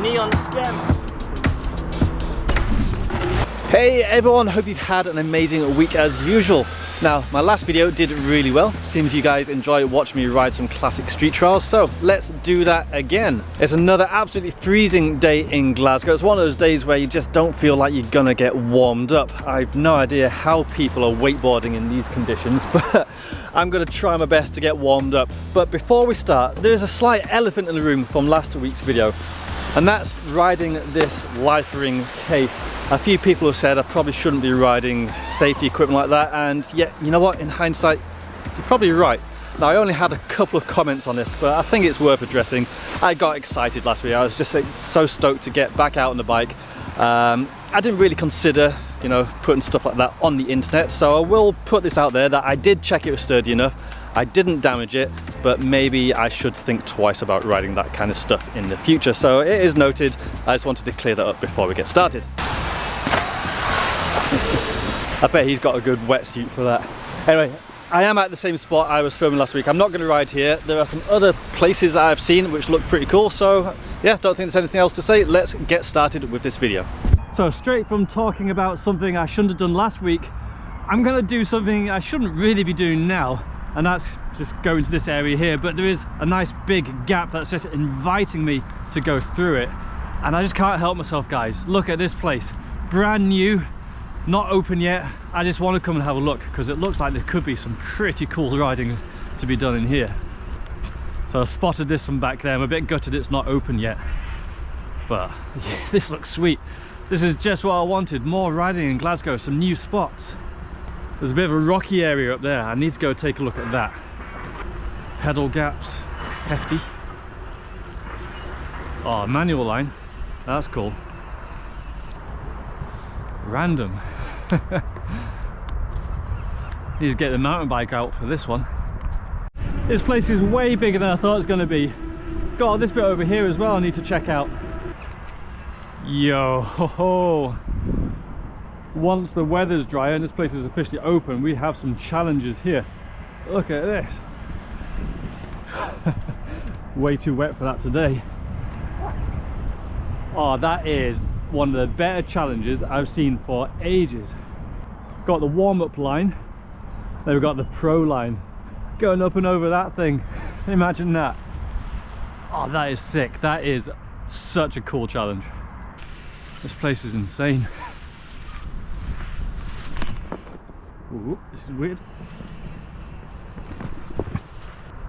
knee on the stem. Hey everyone, hope you've had an amazing week as usual. Now, my last video did really well. Seems you guys enjoy watching me ride some classic street trials, so let's do that again. It's another absolutely freezing day in Glasgow. It's one of those days where you just don't feel like you're gonna get warmed up. I've no idea how people are wakeboarding in these conditions, but I'm gonna try my best to get warmed up. But before we start, there's a slight elephant in the room from last week's video, and that's riding this life ring case. A few people have said I probably shouldn't be riding safety equipment like that, and yet, you know what, in hindsight, you're probably right. Now, I only had a couple of comments on this, but I think it's worth addressing. I got excited last week. I was just so stoked to get back out on the bike. I didn't really consider, you know, putting stuff like that on the internet, so I will put this out there that I did check it was sturdy enough. I didn't damage it, but maybe I should think twice about riding that kind of stuff in the future. So it is noted. I just wanted to clear that up before we get started. I bet he's got a good wetsuit for that. Anyway, I am at the same spot I was filming last week. I'm not going to ride here. There are some other places I've seen which look pretty cool. So yeah, don't think there's anything else to say. Let's get started with this video. So straight from talking about something I shouldn't have done last week, I'm going to do something I shouldn't really be doing now. And that's just go into this area here, but there is a nice big gap that's just inviting me to go through it, and I just can't help myself, guys. Look at this place, brand new, not open yet. I just want to come and have a look because it looks like there could be some pretty cool riding to be done in here. So I spotted this from back there. I'm a bit gutted it's not open yet, but yeah, this looks sweet. This is just what I wanted, more riding in Glasgow, some new spots. There's a bit of a rocky area up there. I need to go take a look at that. Pedal gaps, hefty. Oh, manual line, that's cool. Random. Need to get the mountain bike out for this one. This place is way bigger than I thought it was going to be. Got this bit over here as well I need to check out. Yo ho ho. Once the weather's dry and this place is officially open, we have some challenges here. Look at this. Way too wet for that today. Oh, that is one of the better challenges I've seen for ages. Got the warm-up line, then we've got the pro line. Going up and over that thing. Imagine that. Oh, that is sick. That is such a cool challenge. This place is insane. Ooh, this is weird.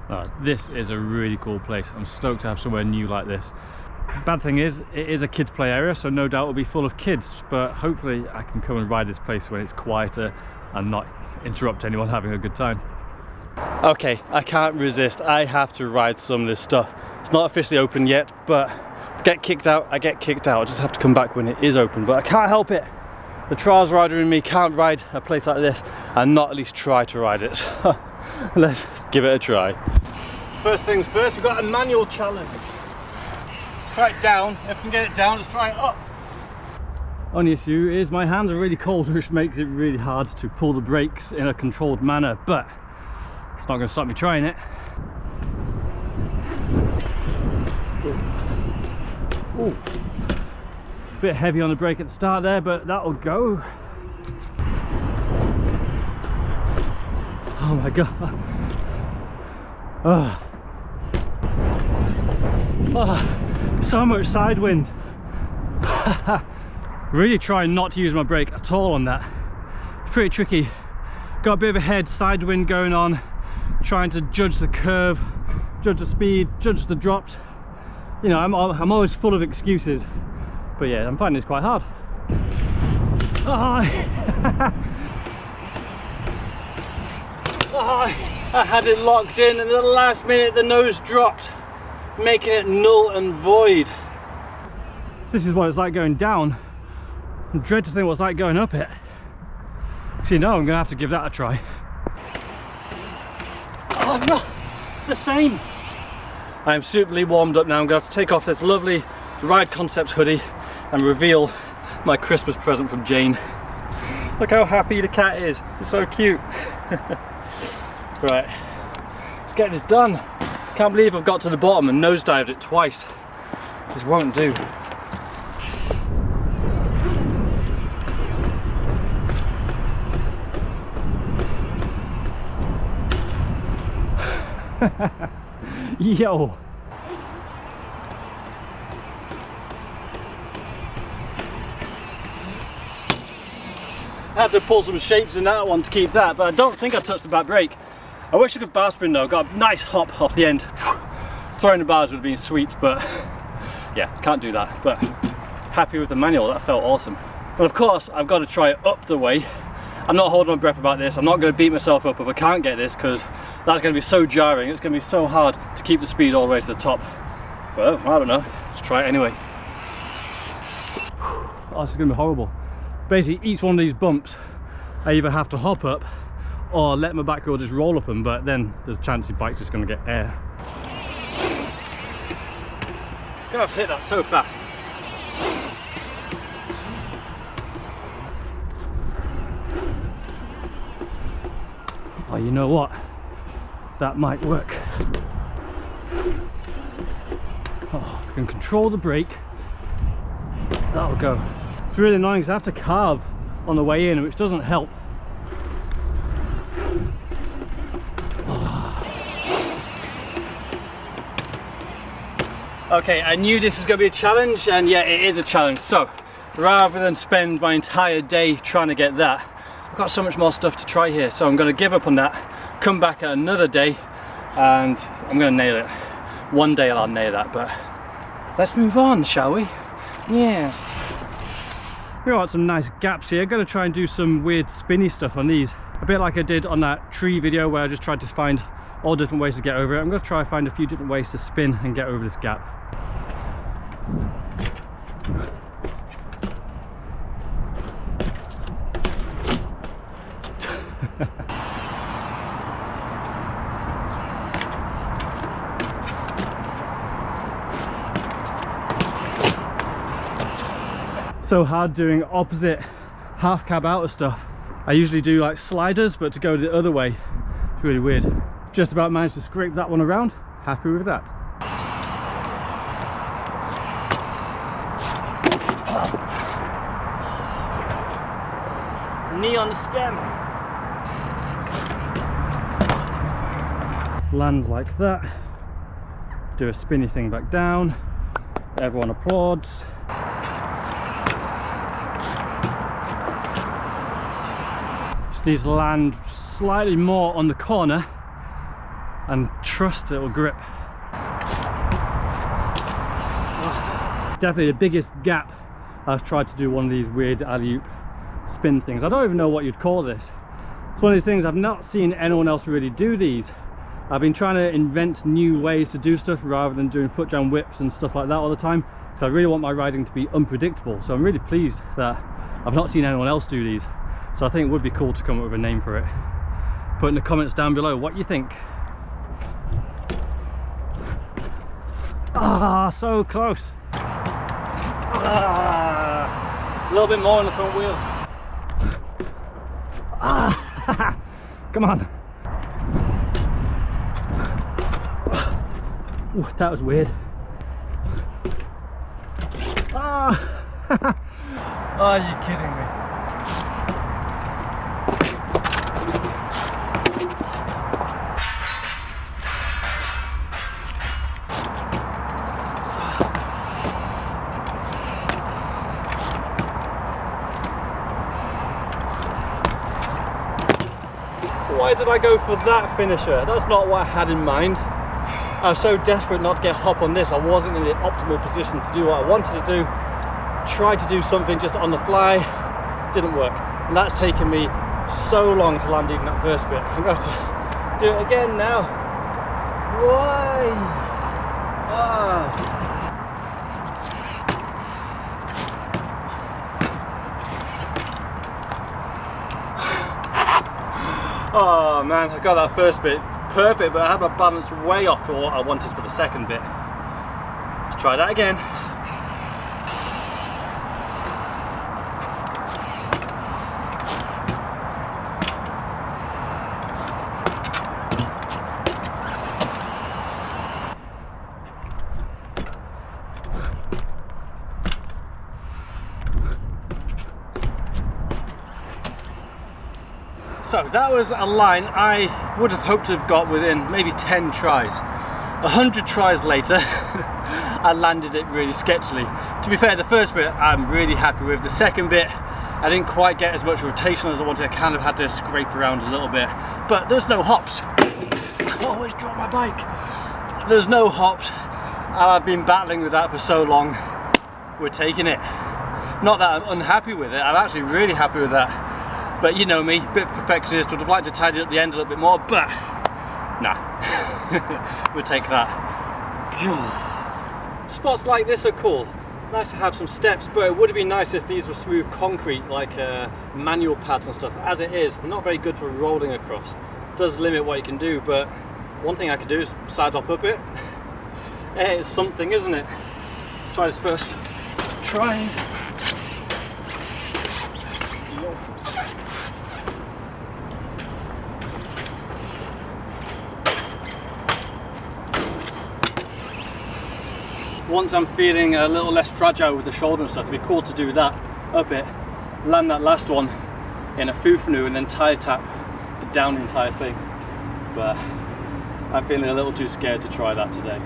Oh, this is a really cool place. I'm stoked to have somewhere new like this. Bad thing is, it is a kids play area, so no doubt it'll be full of kids, but hopefully I can come and ride this place when it's quieter and not interrupt anyone having a good time. Okay, I can't resist. I have to ride some of this stuff. It's not officially open yet, but if I get kicked out, I get kicked out. I just have to come back when it is open, but I can't help it. The trials rider in me can't ride a place like this and not at least try to ride it. So let's give it a try. First things first, we've got a manual challenge. Let's try it down. If we can get it down, let's try it up. Only issue is my hands are really cold, which makes it really hard to pull the brakes in a controlled manner, but it's not going to stop me trying it. Ooh. Bit heavy on the brake at the start there, but that'll go. Oh my god. Oh, so much side wind. Really trying not to use my brake at all on that. Pretty tricky. Got a bit of a head side wind going on, trying to judge the curve, judge the speed, judge the drops. You know, I'm always full of excuses. But yeah, I'm finding this quite hard. Oh. Oh, I had it locked in and at the last minute the nose dropped, making it null and void. This is what it's like going down. I dread to think what it's like going up it. See, no, I'm going to have to give that a try. Oh no, the same. I'm superly warmed up now. I'm going to have to take off this lovely Ride Concepts hoodie and reveal my Christmas present from Jane. Look how happy the cat is. It's so cute. Right, let's get this done. Can't believe I've got to the bottom and nosedived it twice. This won't do. Yo. I had to pull some shapes in that one to keep that, but I don't think I touched the back brake. I wish I could bar spin though, got a nice hop off the end. Throwing the bars would have been sweet, but yeah, can't do that. But happy with the manual, that felt awesome. And of course, I've got to try it up the way. I'm not holding my breath about this. I'm not going to beat myself up if I can't get this, because that's going to be so jarring. It's going to be so hard to keep the speed all the way to the top. But I don't know, let's try it anyway. Oh, this is going to be horrible. Basically, each one of these bumps, I either have to hop up or let my back wheel just roll up them, but then there's a chance your bike's just going to get air. I'm going to have to hit that so fast. Oh, you know what? That might work. Oh, I can control the brake. That'll go. It's really annoying because I have to carve on the way in, which doesn't help. Okay, I knew this was going to be a challenge, and yeah, it is a challenge. So rather than spend my entire day trying to get that, I've got so much more stuff to try here, so I'm going to give up on that, come back at another day, and I'm going to nail it. One day I'll nail that, but let's move on, shall we? Yes. We've got some nice gaps here. Going to try and do some weird spinny stuff on these, a bit like I did on that tree video where I just tried to find all different ways to get over it. I'm going to try and find a few different ways to spin and get over this gap. So hard doing opposite half cab outer stuff. I usually do like sliders, but to go the other way, it's really weird. Just about managed to scrape that one around. Happy with that. Knee on the stem. Land like that. Do a spinny thing back down. Everyone applauds. Just needs to land slightly more on the corner and trust it will grip. Definitely the biggest gap I've tried to do one of these weird alley-oop spin things. I don't even know what you'd call this. It's one of these things I've not seen anyone else really do these. I've been trying to invent new ways to do stuff rather than doing foot jam whips and stuff like that all the time, because I really want my riding to be unpredictable. So I'm really pleased that I've not seen anyone else do these. So I think it would be cool to come up with a name for it. Put in the comments down below what you think. Ah, so close. Ah, a little bit more on the front wheel. Ah, come on. Ooh, that was weird. Ah. Are you kidding me? Why did I go for that finisher? That's not what I had in mind. I was so desperate not to get hop on this. I wasn't in the optimal position to do what I wanted to do. Tried to do something just on the fly, didn't work. And that's taken me so long to land even that first bit. I'm going to have to do it again now. Why? Ah. Oh man, I got that first bit perfect, but I had my balance way off for what I wanted for the second bit. Let's try that again. So that was a line I would have hoped to have got within maybe 10 tries. 100 tries later, I landed it really sketchily. To be fair, the first bit I'm really happy with. The second bit, I didn't quite get as much rotation as I wanted. I kind of had to scrape around a little bit, but there's no hops. I always drop my bike. There's no hops, and I've been battling with that for so long. We're taking it. Not that I'm unhappy with it, I'm actually really happy with that. But you know me, bit of perfectionist, would have liked to tidy up the end a little bit more, but nah. We'll take that. Spots like this are cool. Nice to have some steps, but it would have been nice if these were smooth concrete, like manual pads and stuff. As it is, they're not very good for rolling across. It does limit what you can do, but one thing I could do is side hop up it. It's something, isn't it? Let's try this first. Trying. Once I'm feeling a little less fragile with the shoulder and stuff, it'd be cool to do that up it, land that last one in a foofanu and then tire tap down the entire thing. But I'm feeling a little too scared to try that today.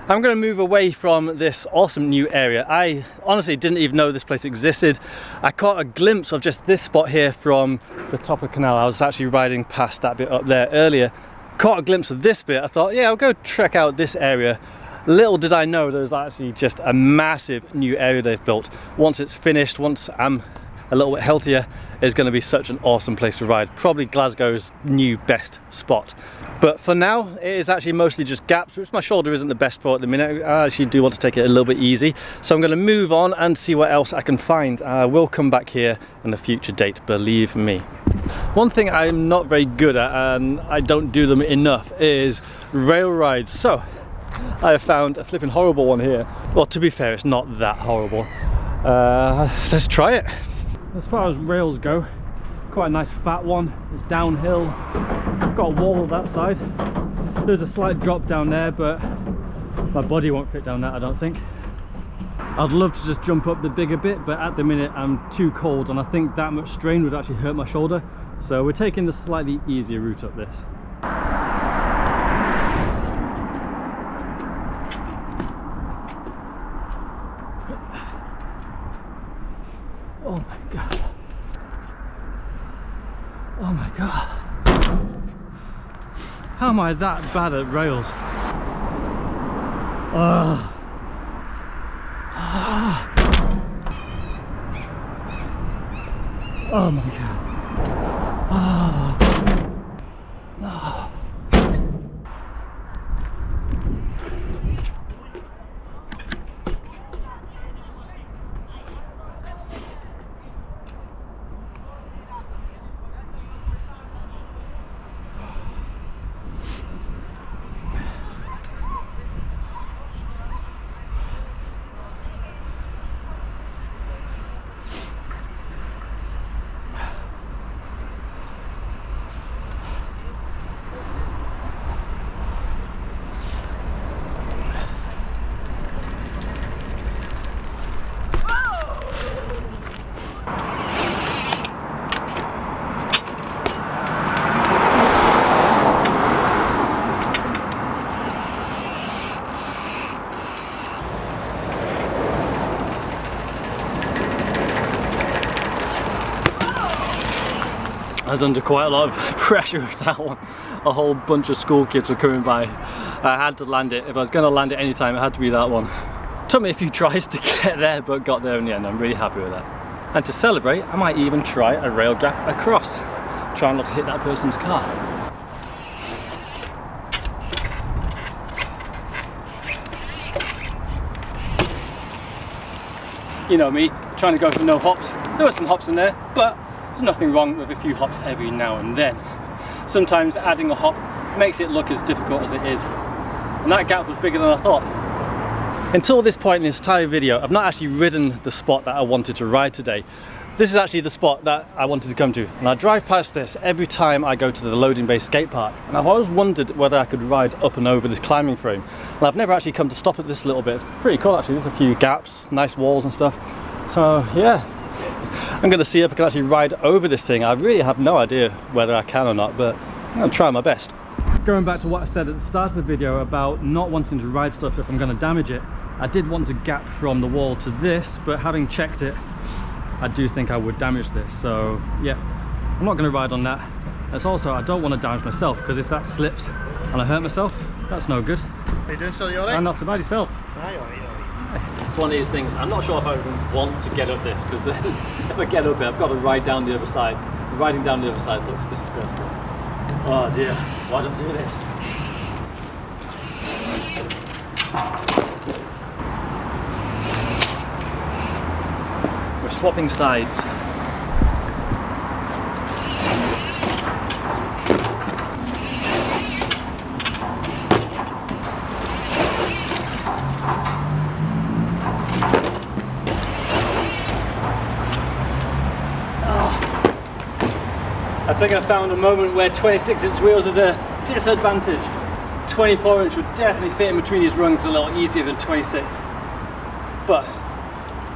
I'm going to move away from this awesome new area. I honestly didn't even know this place existed. I caught a glimpse of just this spot here from the top of the canal. I was actually riding past that bit up there earlier. Caught a glimpse of this bit. I thought, yeah, I'll go check out this area. Little did I know there's actually just a massive new area they've built. Once it's finished, once I'm a little bit healthier, it's going to be such an awesome place to ride. Probably Glasgow's new best spot. But for now, it is actually mostly just gaps, which my shoulder isn't the best for at the minute. I actually do want to take it a little bit easy. So I'm going to move on and see what else I can find. I will come back here on a future date, believe me. One thing I'm not very good at, and I don't do them enough, is rail rides. So I have found a flipping horrible one here. Well, to be fair, it's not that horrible. Let's try it. As far as rails go, quite a nice fat one. It's downhill. Got a wall on that side. There's a slight drop down there, but my body won't fit down that, I don't think. I'd love to just jump up the bigger bit, but at the minute I'm too cold and I think that much strain would actually hurt my shoulder. So we're taking the slightly easier route up this. Oh my god. Oh my god. How am I that bad at rails? Oh my god. No. I was under quite a lot of pressure with that one. A whole bunch of school kids were coming by. I had to land it. If I was going to land it anytime, it had to be that one. Took me a few tries to get there, but got there in the end. I'm really happy with that. And to celebrate, I might even try a rail gap across. Try not to hit that person's car. You know me, trying to go for no hops. There were some hops in there, but there's nothing wrong with a few hops every now and then. Sometimes adding a hop makes it look as difficult as it is. And that gap was bigger than I thought. Until this point in this entire video, I've not actually ridden the spot that I wanted to ride today. This is actually the spot that I wanted to come to. And I drive past this every time I go to the loading bay skate park. And I've always wondered whether I could ride up and over this climbing frame. And I've never actually come to stop at this little bit. It's pretty cool actually. There's a few gaps, nice walls and stuff. So yeah. I'm going to see if I can actually ride over this thing. I really have no idea whether I can or not, but I'm going to try my best. Going back to what I said at the start of the video about not wanting to ride stuff if I'm going to damage it, I did want to gap from the wall to this, but having checked it, I do think I would damage this. So yeah, I'm not going to ride on that. It's also, I don't want to damage myself, because if that slips and I hurt myself, that's no good. How you doing, sir? You alright? I'm not so bad. Yourself? Aye, alright. It's one of these things, I'm not sure if I even want to get up this, because then if I get up it, I've got to ride down the other side. Riding down the other side looks disgusting. Oh dear, why don't I do this? We're swapping sides. I think I found a moment where 26-inch wheels is a disadvantage. 24-inch would definitely fit in between these rungs a little easier than 26. But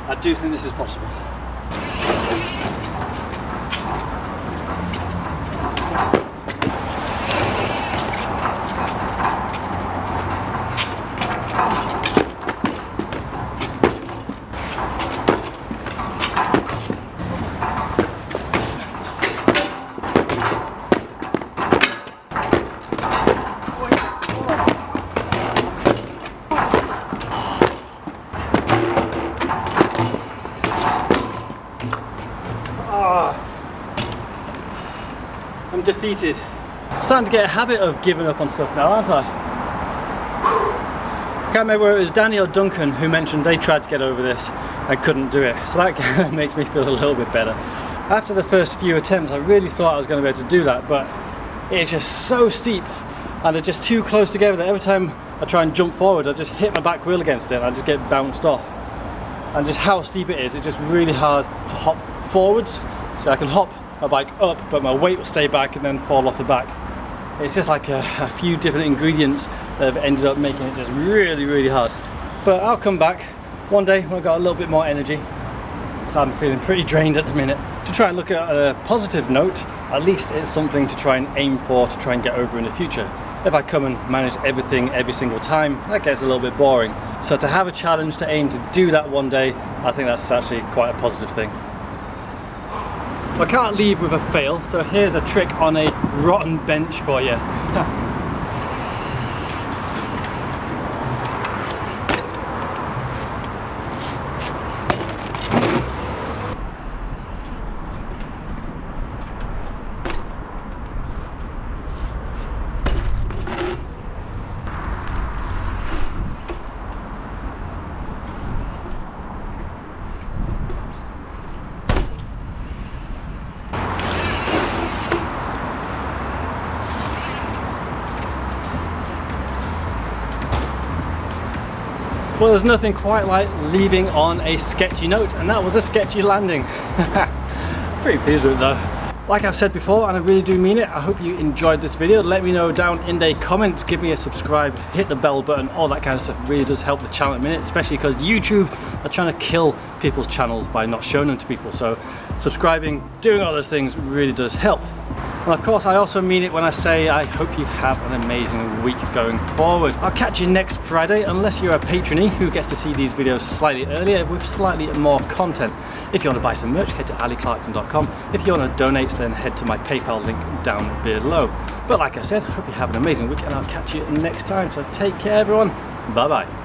I do think this is possible. I'm defeated. Starting to get a habit of giving up on stuff now, aren't I? I can't remember whether it was Danny or Duncan who mentioned they tried to get over this and couldn't do it. So that kind of makes me feel a little bit better. After the first few attempts, I really thought I was going to be able to do that, but it's just so steep and they're just too close together that every time I try and jump forward, I just hit my back wheel against it and I just get bounced off. And just how steep it is, it's just really hard to hop forwards. So I can hop my bike up, but my weight will stay back and then fall off the back. It's just like a few different ingredients that have ended up making it just really, really hard. But I'll come back one day when I've got a little bit more energy, because I'm feeling pretty drained at the minute. To try and look at a positive note, at least it's something to try and aim for, to try and get over in the future. If I come and manage everything every single time, that gets a little bit boring. So to have a challenge to aim to do that one day, I think that's actually quite a positive thing. I can't leave with a fail, so here's a trick on a rotten bench for you. Well, there's nothing quite like leaving on a sketchy note, and that was a sketchy landing. Pretty pleased with it though. Like I've said before, and I really do mean it, I hope you enjoyed this video. Let me know down in the comments, give me a subscribe, hit the bell button, all that kind of stuff really does help the channel at the minute, especially because YouTube are trying to kill people's channels by not showing them to people. So subscribing, doing all those things really does help. And of course, I also mean it when I say I hope you have an amazing week going forward. I'll catch you next Friday, unless you're a patronee who gets to see these videos slightly earlier with slightly more content. If you want to buy some merch, head to Clarkson.com. If you want to donate, then head to my PayPal link down below. But like I said, hope you have an amazing week, and I'll catch you next time. So take care, everyone. Bye-bye.